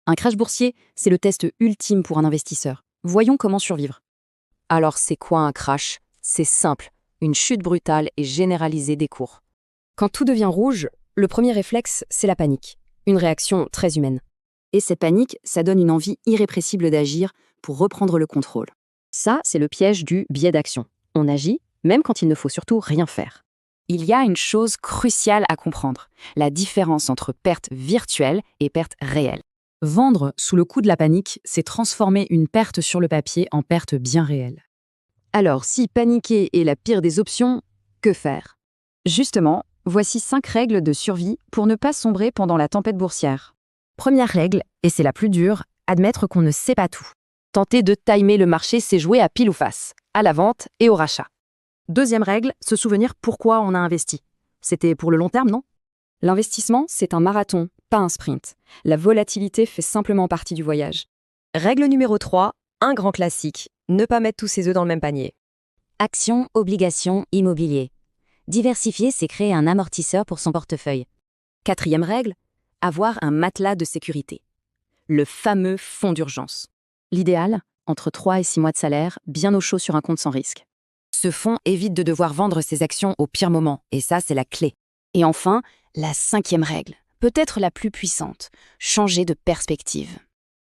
Un crash boursier, c'est le test ultime pour un investisseur. Voyons comment survivre. Alors c'est quoi un crash? C'est simple, une chute brutale et généralisée des cours. Quand tout devient rouge, le premier réflexe, c'est la panique. Une réaction très humaine. Et cette panique, ça donne une envie irrépressible d'agir pour reprendre le contrôle. Ça, c'est le piège du biais d'action. On agit, même quand il ne faut surtout rien faire. Il y a une chose cruciale à comprendre, la différence entre perte virtuelle et perte réelle. Vendre sous le coup de la panique, c'est transformer une perte sur le papier en perte bien réelle. Alors, si paniquer est la pire des options, que faire? Justement, voici 5 règles de survie pour ne pas sombrer pendant la tempête boursière. Première règle, et c'est la plus dure, admettre qu'on ne sait pas tout. Tenter de timer le marché, c'est jouer à pile ou face, à la vente et au rachat. Deuxième règle, se souvenir pourquoi on a investi. C'était pour le long terme, non? L'investissement, c'est un marathon, pas un sprint. La volatilité fait simplement partie du voyage. Règle numéro 3, un grand classique, ne pas mettre tous ses œufs dans le même panier. Actions, obligations, immobilier. Diversifier, c'est créer un amortisseur pour son portefeuille. Quatrième règle, avoir un matelas de sécurité. Le fameux fonds d'urgence. L'idéal, entre 3 et 6 mois de salaire, bien au chaud sur un compte sans risque. Ce fonds évite de devoir vendre ses actions au pire moment, et ça, c'est la clé. Et enfin, la 5e règle, peut-être la plus puissante, changer de perspective.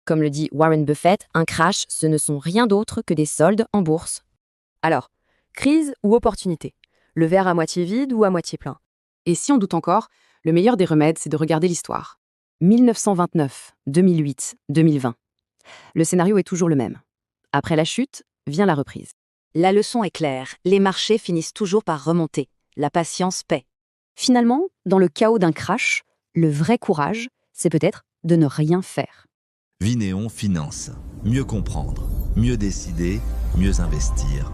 Comme le dit Warren Buffett, un crash, ce ne sont rien d'autre que des soldes en bourse. Alors, crise ou opportunité? Le verre à moitié vide ou à moitié plein? Et si on doute encore, le meilleur des remèdes, c'est de regarder l'histoire. 1929, 2008, 2020. Le scénario est toujours le même. Après la chute, vient la reprise. La leçon est claire, les marchés finissent toujours par remonter. La patience paie. Finalement, dans le chaos d'un crash, le vrai courage, c'est peut-être de ne rien faire. Vinéon Finance. Mieux comprendre, mieux décider, mieux investir.